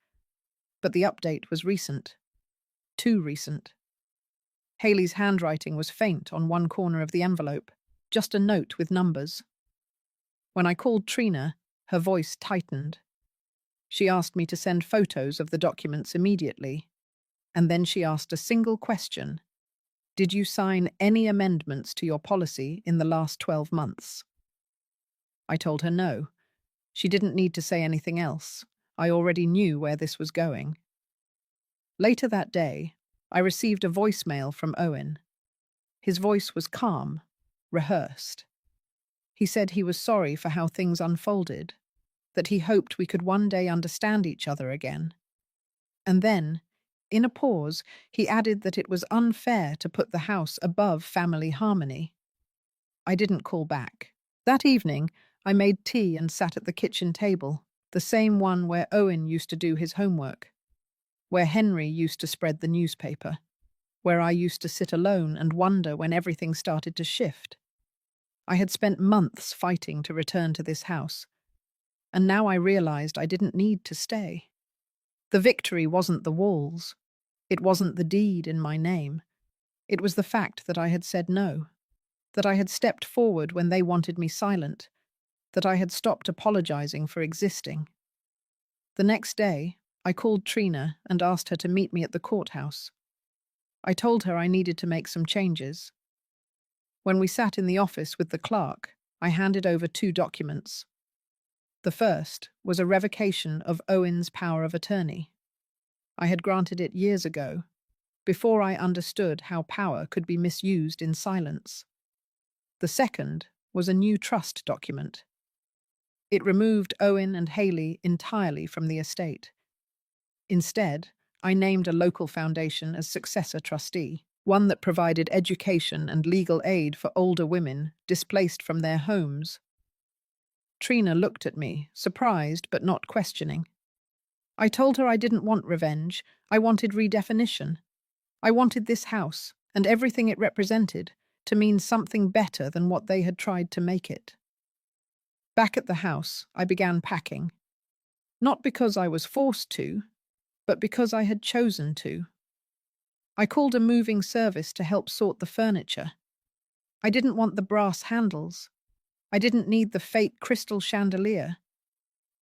But the update was recent. Too recent. Haley's handwriting was faint on one corner of the envelope, just a note with numbers. When I called Trina, her voice tightened. She asked me to send photos of the documents immediately, and then she asked a single question. Did you sign any amendments to your policy in the last 12 months? I told her no. She didn't need to say anything else. I already knew where this was going. Later that day, I received a voicemail from Owen. His voice was calm, rehearsed. He said he was sorry for how things unfolded, that he hoped we could one day understand each other again. And then, in a pause, he added that it was unfair to put the house above family harmony. I didn't call back. That evening, I made tea and sat at the kitchen table, the same one where Owen used to do his homework, where Henry used to spread the newspaper, where I used to sit alone and wonder when everything started to shift. I had spent months fighting to return to this house, and now I realized I didn't need to stay. The victory wasn't the walls. It wasn't the deed in my name. It was the fact that I had said no, that I had stepped forward when they wanted me silent, that I had stopped apologizing for existing. The next day, I called Trina and asked her to meet me at the courthouse. I told her I needed to make some changes. When we sat in the office with the clerk, I handed over 2 documents. The first was a revocation of Owen's power of attorney. I had granted it years ago, before I understood how power could be misused in silence. The second was a new trust document. It removed Owen and Haley entirely from the estate. Instead, I named a local foundation as successor trustee, one that provided education and legal aid for older women displaced from their homes. Trina looked at me, surprised but not questioning. I told her I didn't want revenge. I wanted redefinition. I wanted this house, and everything it represented, to mean something better than what they had tried to make it. Back at the house, I began packing. Not because I was forced to, but because I had chosen to. I called a moving service to help sort the furniture. I didn't want the brass handles. I didn't need the fake crystal chandelier.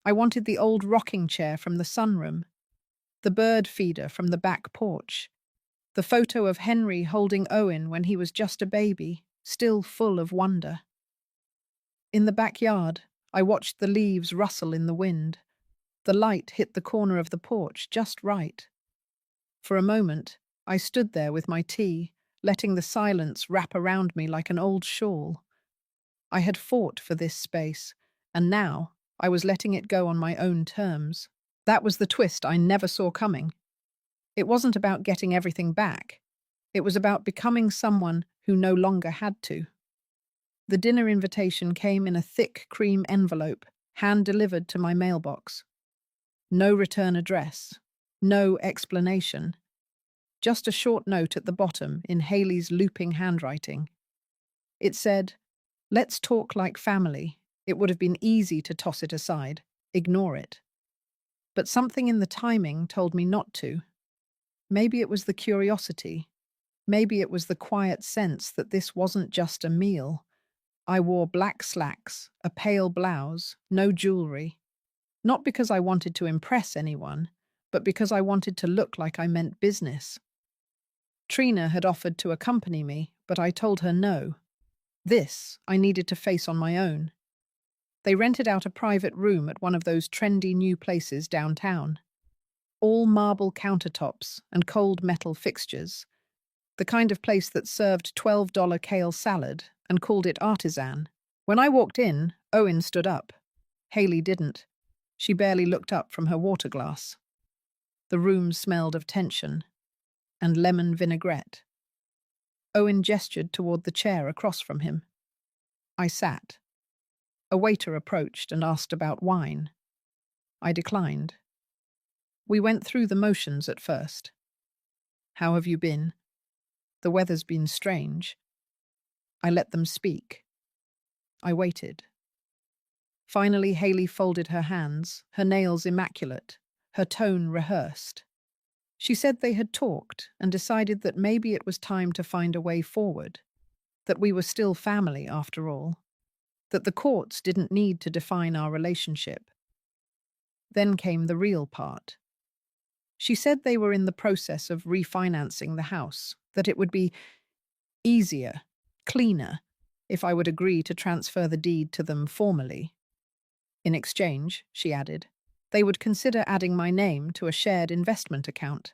I wanted the old rocking chair from the sunroom, the bird feeder from the back porch, The photo of Henry holding Owen when he was just a baby, still full of wonder. In the backyard, I watched the leaves rustle in the wind. The light hit the corner of the porch just right. For a moment, I stood there with my tea, letting the silence wrap around me like an old shawl. I had fought for this space, and now I was letting it go on my own terms. That was the twist I never saw coming. It wasn't about getting everything back. It was about becoming someone who no longer had to. The dinner invitation came in a thick cream envelope, hand-delivered to my mailbox. No return address, no explanation. Just a short note at the bottom in Haley's looping handwriting. It said, "Let's talk like family." It would have been easy to toss it aside, ignore it. But something in the timing told me not to. Maybe it was the curiosity. Maybe it was the quiet sense that this wasn't just a meal. I wore black slacks, a pale blouse, no jewelry. Not because I wanted to impress anyone, but because I wanted to look like I meant business. Trina had offered to accompany me, but I told her no. This I needed to face on my own. They rented out a private room at one of those trendy new places downtown. All marble countertops and cold metal fixtures. The kind of place that served $12 kale salad and called it artisan. When I walked in, Owen stood up. Haley didn't. She barely looked up from her water glass. The room smelled of tension and lemon vinaigrette. Owen gestured toward the chair across from him. I sat. A waiter approached and asked about wine. I declined. We went through the motions at first. "How have you been?" "The weather's been strange." I let them speak. I waited. Finally, Haley folded her hands, her nails immaculate, her tone rehearsed. She said they had talked and decided that maybe it was time to find a way forward, that we were still family after all, that the courts didn't need to define our relationship. Then came the real part. She said they were in the process of refinancing the house, that it would be easier, cleaner, if I would agree to transfer the deed to them formally. In exchange, she added, they would consider adding my name to a shared investment account,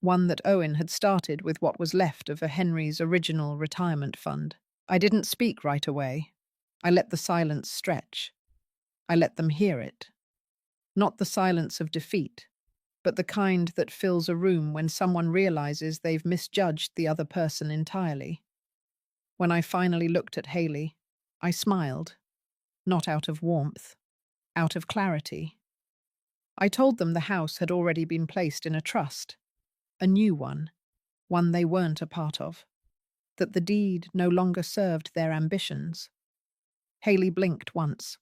one that Owen had started with what was left of a Henry's original retirement fund. I didn't speak right away. I let the silence stretch. I let them hear it. Not the silence of defeat, but the kind that fills a room when someone realizes they've misjudged the other person entirely. When I finally looked at Haley, I smiled, not out of warmth, out of clarity. I told them the house had already been placed in a trust, a new one they weren't a part of, that the deed no longer served their ambitions. Haley blinked once,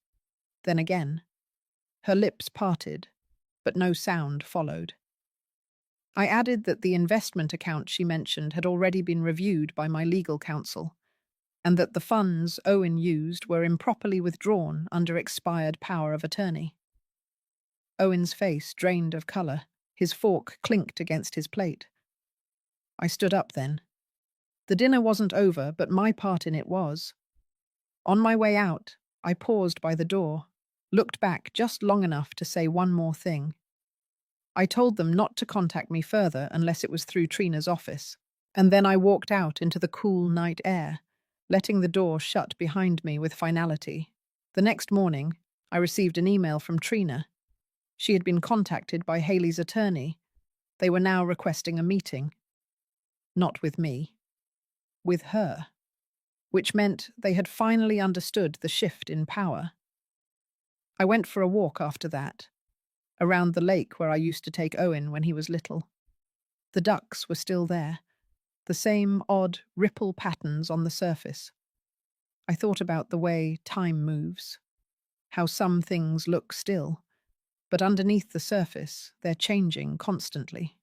then again. Her lips parted, but no sound followed. I added that the investment account she mentioned had already been reviewed by my legal counsel, and that the funds Owen used were improperly withdrawn under expired power of attorney. Owen's face drained of colour. His fork clinked against his plate. I stood up then. The dinner wasn't over, but my part in it was. On my way out, I paused by the door, looked back just long enough to say one more thing. I told them not to contact me further unless it was through Trina's office, and then I walked out into the cool night air, letting the door shut behind me with finality. The next morning, I received an email from Trina. She had been contacted by Haley's attorney. They were now requesting a meeting. Not with me. With her. Which meant they had finally understood the shift in power. I went for a walk after that, around the lake where I used to take Owen when he was little. The ducks were still there, the same odd ripple patterns on the surface. I thought about the way time moves, how some things look still, but underneath the surface, they're changing constantly.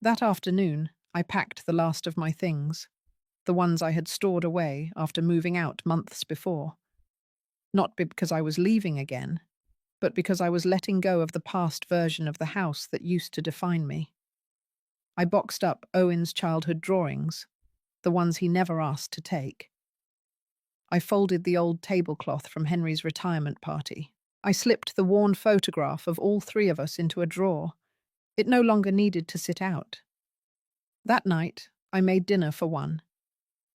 That afternoon, I packed the last of my things, the ones I had stored away after moving out months before. Not because I was leaving again, but because I was letting go of the past version of the house that used to define me. I boxed up Owen's childhood drawings, the ones he never asked to take. I folded the old tablecloth from Henry's retirement party. I slipped the worn photograph of all three of us into a drawer. It no longer needed to sit out. That night, I made dinner for one.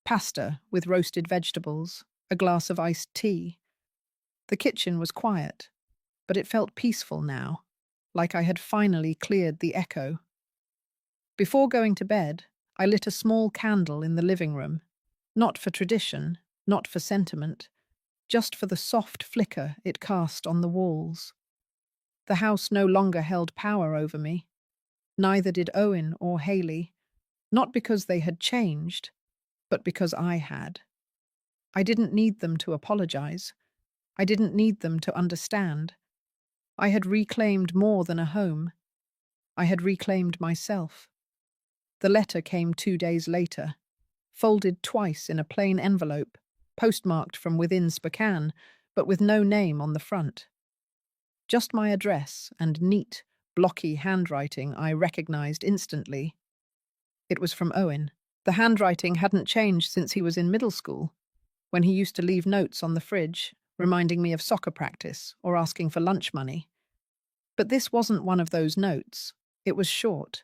Pasta with roasted vegetables, a glass of iced tea. The kitchen was quiet, but it felt peaceful now, like I had finally cleared the echo. Before going to bed, I lit a small candle in the living room, not for tradition, not for sentiment, just for the soft flicker it cast on the walls. The house no longer held power over me. Neither did Owen or Haley, not because they had changed, but because I had. I didn't need them to apologize. I didn't need them to understand. I had reclaimed more than a home. I had reclaimed myself. The letter came 2 days later, folded twice in a plain envelope, postmarked from within Spokane, but with no name on the front. Just my address and neat, blocky handwriting I recognized instantly. It was from Owen. The handwriting hadn't changed since he was in middle school, when he used to leave notes on the fridge, reminding me of soccer practice or asking for lunch money. But this wasn't one of those notes. It was short.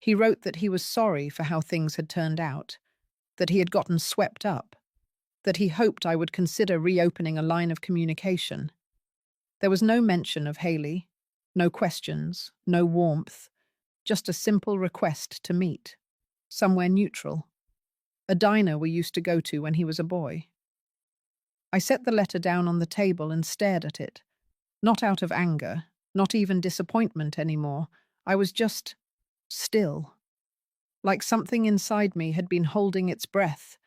He wrote that he was sorry for how things had turned out, that he had gotten swept up, that he hoped I would consider reopening a line of communication. There was no mention of Haley, no questions, no warmth, just a simple request to meet, somewhere neutral, a diner we used to go to when he was a boy. I set the letter down on the table and stared at it, not out of anger, not even disappointment anymore. I was just still, like something inside me had been holding its breath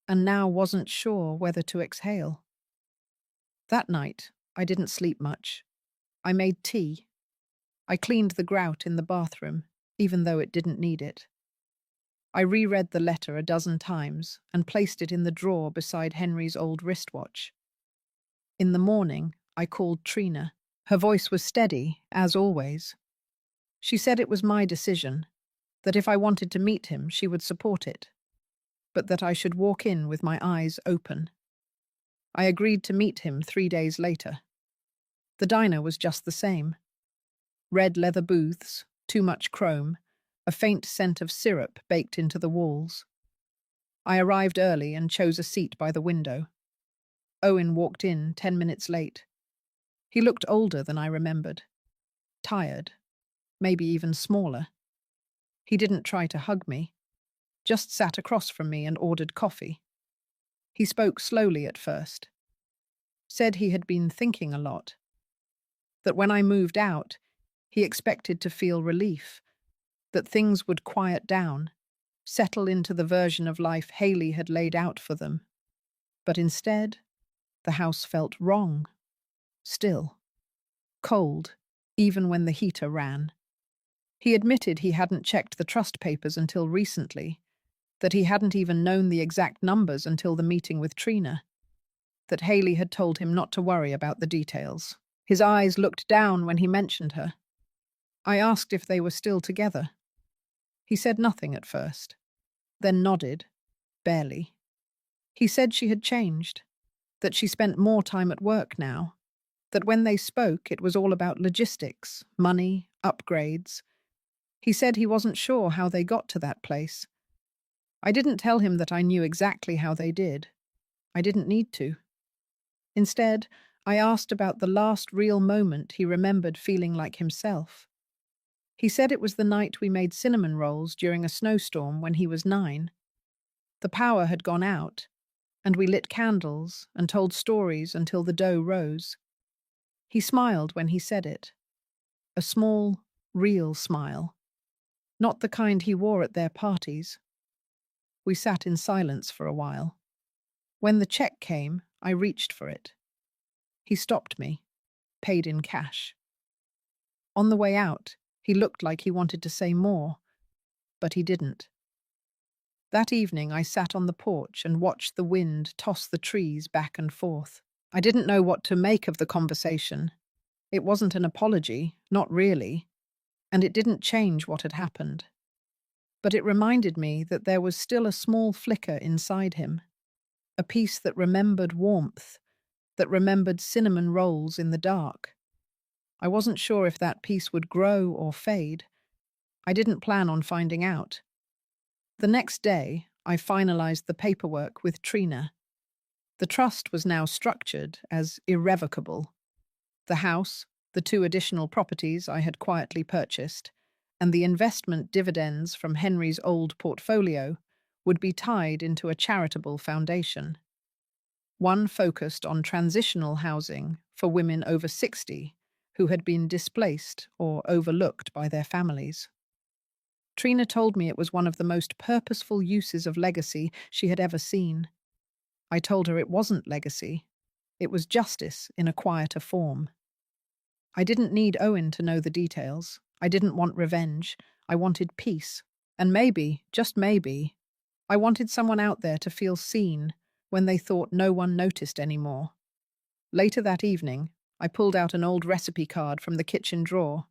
and now wasn't sure whether to exhale. That night, I didn't sleep much. I made tea. I cleaned the grout in the bathroom, even though it didn't need it. I reread the letter a dozen times and placed it in the drawer beside Henry's old wristwatch. In the morning, I called Trina. Her voice was steady, as always. She said it was my decision, that if I wanted to meet him, she would support it, but that I should walk in with my eyes open. I agreed to meet him 3 days later. The diner was just the same. Red leather booths, too much chrome, a faint scent of syrup baked into the walls. I arrived early and chose a seat by the window. Owen walked in 10 minutes late. He looked older than I remembered. Tired, maybe even smaller. He didn't try to hug me, just sat across from me and ordered coffee. He spoke slowly at first. Said he had been thinking a lot. That when I moved out, he expected to feel relief, that things would quiet down, settle into the version of life Haley had laid out for them. But instead, the house felt wrong, still, cold, even when the heater ran. He admitted he hadn't checked the trust papers until recently, that he hadn't even known the exact numbers until the meeting with Trina, that Haley had told him not to worry about the details. His eyes looked down when he mentioned her. I asked if they were still together. He said nothing at first, then nodded, barely. He said she had changed, that she spent more time at work now, that when they spoke it was all about logistics, money, upgrades. He said he wasn't sure how they got to that place. I didn't tell him that I knew exactly how they did. I didn't need to. Instead, I asked about the last real moment he remembered feeling like himself. He said it was the night we made cinnamon rolls during a snowstorm when he was 9. The power had gone out, and we lit candles and told stories until the dough rose. He smiled when he said it. A small, real smile. Not the kind he wore at their parties. We sat in silence for a while. When the check came, I reached for it. He stopped me, paid in cash. On the way out, he looked like he wanted to say more, but he didn't. That evening, I sat on the porch and watched the wind toss the trees back and forth. I didn't know what to make of the conversation. It wasn't an apology, not really, and it didn't change what had happened. but it reminded me that there was still a small flicker inside him, a piece that remembered warmth, that remembered cinnamon rolls in the dark. I wasn't sure if that piece would grow or fade. I didn't plan on finding out. The next day, I finalized the paperwork with Trina. The trust was now structured as irrevocable. The house, the two additional properties I had quietly purchased, and the investment dividends from Henry's old portfolio would be tied into a charitable foundation. One focused on transitional housing for women over 60 who had been displaced or overlooked by their families. Trina told me it was one of the most purposeful uses of legacy she had ever seen. I told her it wasn't legacy. It was justice in a quieter form. I didn't need Owen to know the details. I didn't want revenge. I wanted peace. And maybe, just maybe, I wanted someone out there to feel seen when they thought no one noticed anymore. Later that evening, I pulled out an old recipe card from the kitchen drawer.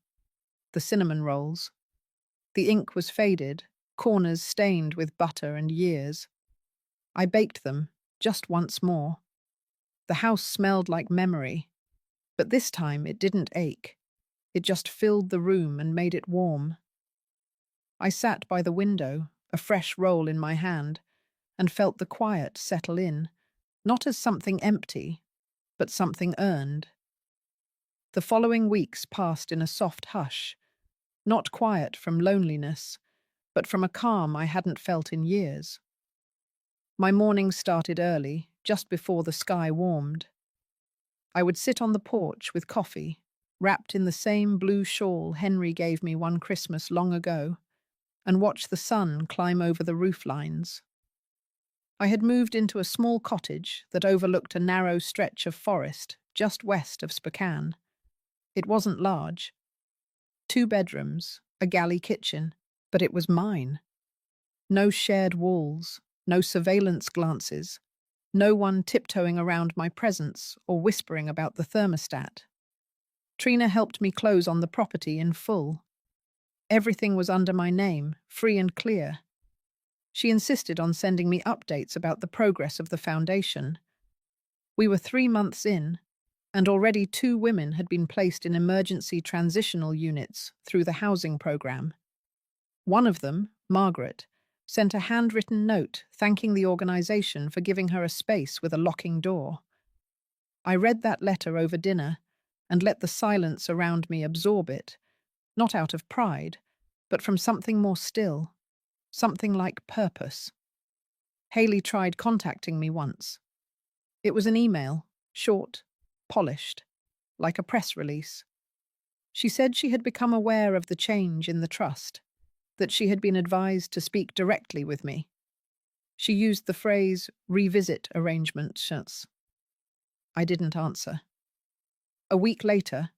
The cinnamon rolls. The ink was faded, corners stained with butter and years. I baked them, just once more. The house smelled like memory, but this time it didn't ache. It just filled the room and made it warm. I sat by the window, a fresh roll in my hand, and felt the quiet settle in, not as something empty, but something earned. The following weeks passed in a soft hush, not quiet from loneliness, but from a calm I hadn't felt in years. My mornings started early, just before the sky warmed. I would sit on the porch with coffee, wrapped in the same blue shawl Henry gave me one Christmas long ago, and watch the sun climb over the roof lines. I had moved into a small cottage that overlooked a narrow stretch of forest just west of Spokane. It wasn't large. 2 bedrooms, a galley kitchen, but it was mine. No shared walls, no surveillance glances, no one tiptoeing around my presence or whispering about the thermostat. Trina helped me close on the property in full. Everything was under my name, free and clear. She insisted on sending me updates about the progress of the foundation. We were 3 months in, and already 2 women had been placed in emergency transitional units through the housing program. One of them, Margaret, sent a handwritten note thanking the organization for giving her a space with a locking door. I read that letter over dinner and let the silence around me absorb it, not out of pride, but from something more still, something like purpose. Haley tried contacting me once. It was an email, short, polished, like a press release. She said she had become aware of the change in the trust, that she had been advised to speak directly with me. She used the phrase, revisit arrangements. I didn't answer. A week later,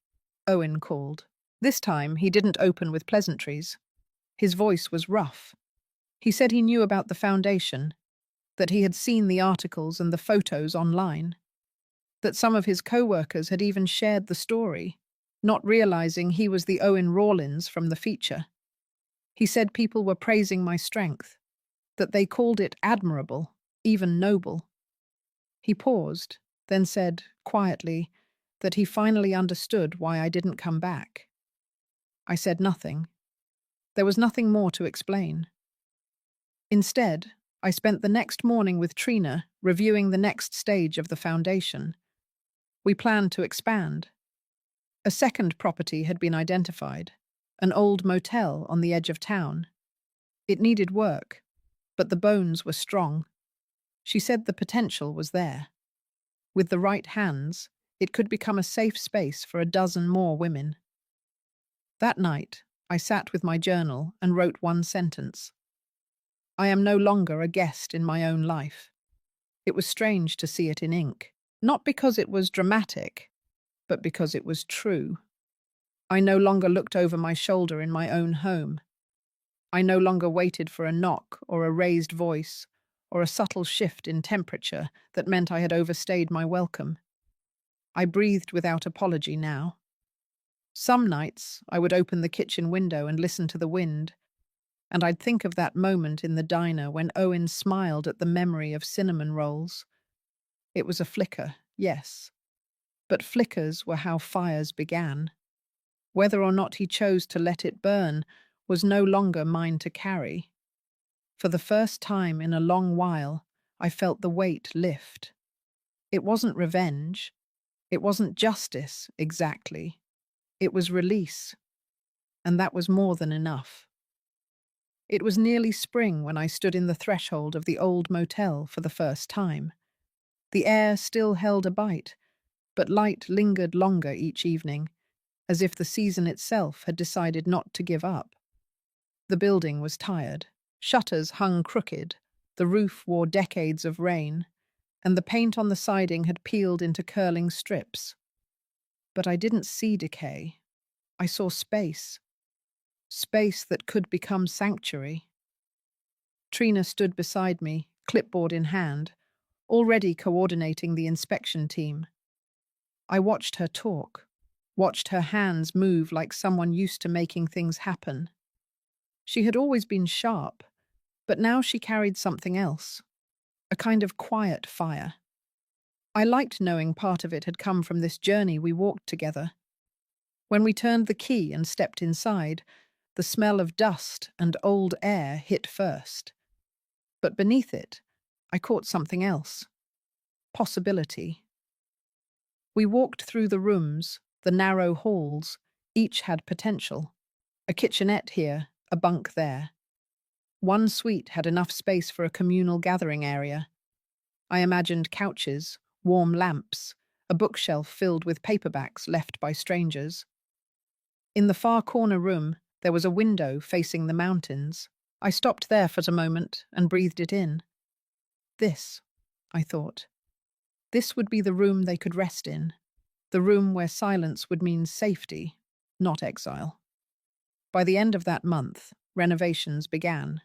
Owen called. This time, he didn't open with pleasantries. His voice was rough. He said he knew about the foundation, that he had seen the articles and the photos online, that some of his co-workers had even shared the story, not realizing he was the Owen Rawlins from the feature. He said people were praising my strength, that they called it admirable, even noble. He paused, then said, quietly, that he finally understood why I didn't come back. I said nothing. There was nothing more to explain. Instead, I spent the next morning with Trina reviewing the next stage of the foundation. We planned to expand. A second property had been identified, an old motel on the edge of town. It needed work, but the bones were strong. She said the potential was there. With the right hands, it could become a safe space for a dozen more women. That night, I sat with my journal and wrote one sentence. I am no longer a guest in my own life. It was strange to see it in ink, not because it was dramatic, but because it was true. I no longer looked over my shoulder in my own home. I no longer waited for a knock or a raised voice or a subtle shift in temperature that meant I had overstayed my welcome. I breathed without apology now. Some nights, I would open the kitchen window and listen to the wind. And I'd think of that moment in the diner when Owen smiled at the memory of cinnamon rolls. It was a flicker, yes, but flickers were how fires began. Whether or not he chose to let it burn was no longer mine to carry. For the first time in a long while, I felt the weight lift. It wasn't revenge. It wasn't justice, exactly. It was release, and that was more than enough. It was nearly spring when I stood in the threshold of the old motel for the first time. The air still held a bite, but light lingered longer each evening, as if the season itself had decided not to give up. The building was tired. Shutters hung crooked, the roof wore decades of rain, and the paint on the siding had peeled into curling strips. But I didn't see decay. I saw space. Space that could become sanctuary. Trina stood beside me, clipboard in hand, already coordinating the inspection team. I watched her talk, watched her hands move like someone used to making things happen. She had always been sharp, but now she carried something else, a kind of quiet fire. I liked knowing part of it had come from this journey we walked together. When we turned the key and stepped inside, the smell of dust and old air hit first. But beneath it, I caught something else. Possibility. We walked through the rooms, the narrow halls. Each had potential. A kitchenette here, a bunk there. One suite had enough space for a communal gathering area. I imagined couches, warm lamps, a bookshelf filled with paperbacks left by strangers. In the far corner room, there was a window facing the mountains. I stopped there for a moment and breathed it in. This, I thought. This would be the room they could rest in. The room where silence would mean safety, not exile. By the end of that month, renovations began.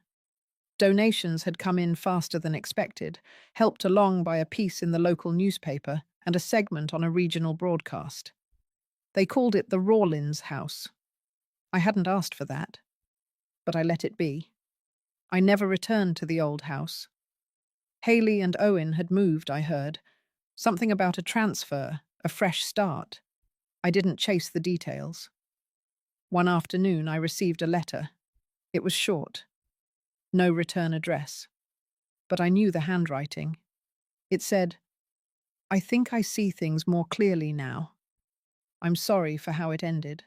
Donations had come in faster than expected, helped along by a piece in the local newspaper and a segment on a regional broadcast. They called it the Rawlins House. I hadn't asked for that, but I let it be. I never returned to the old house. Haley and Owen had moved, I heard. Something about a transfer, a fresh start. I didn't chase the details. One afternoon, I received a letter. It was short. No return address. But I knew the handwriting. It said, "I think I see things more clearly now. I'm sorry for how it ended.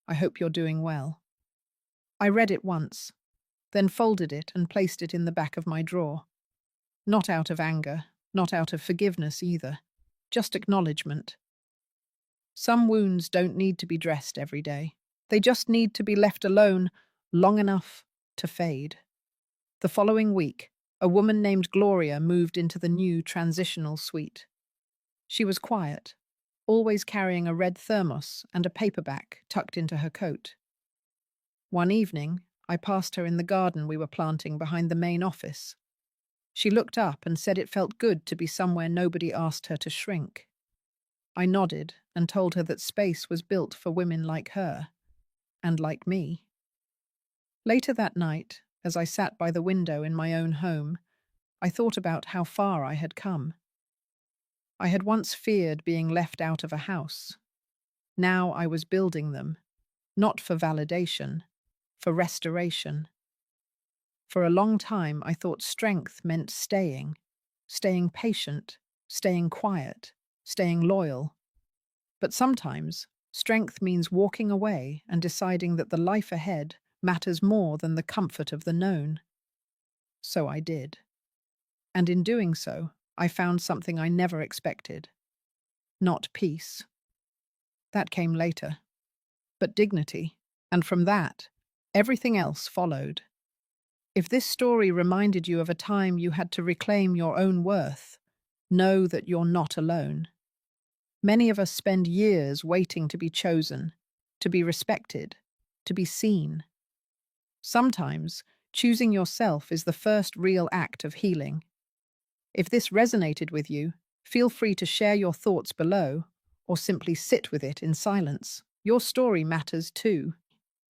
I hope you're doing well." I read it once, then folded it and placed it in the back of my drawer. Not out of anger, not out of forgiveness either, just acknowledgement. Some wounds don't need to be dressed every day. They just need to be left alone long enough to fade. The following week, a woman named Gloria moved into the new transitional suite. She was quiet, always carrying a red thermos and a paperback tucked into her coat. One evening, I passed her in the garden we were planting behind the main office. She looked up and said it felt good to be somewhere nobody asked her to shrink. I nodded and told her that space was built for women like her, and like me. Later that night, as I sat by the window in my own home, I thought about how far I had come. I had once feared being left out of a house. Now I was building them, not for validation, for restoration. For a long time I thought strength meant staying patient, staying quiet, staying loyal. But sometimes strength means walking away and deciding that the life ahead matters more than the comfort of the known. So I did. And in doing so, I found something I never expected. Not peace. That came later. But dignity. And from that, everything else followed. If this story reminded you of a time you had to reclaim your own worth, know that you're not alone. Many of us spend years waiting to be chosen, to be respected, to be seen. Sometimes, choosing yourself is the first real act of healing. If this resonated with you, feel free to share your thoughts below, or simply sit with it in silence. Your story matters too.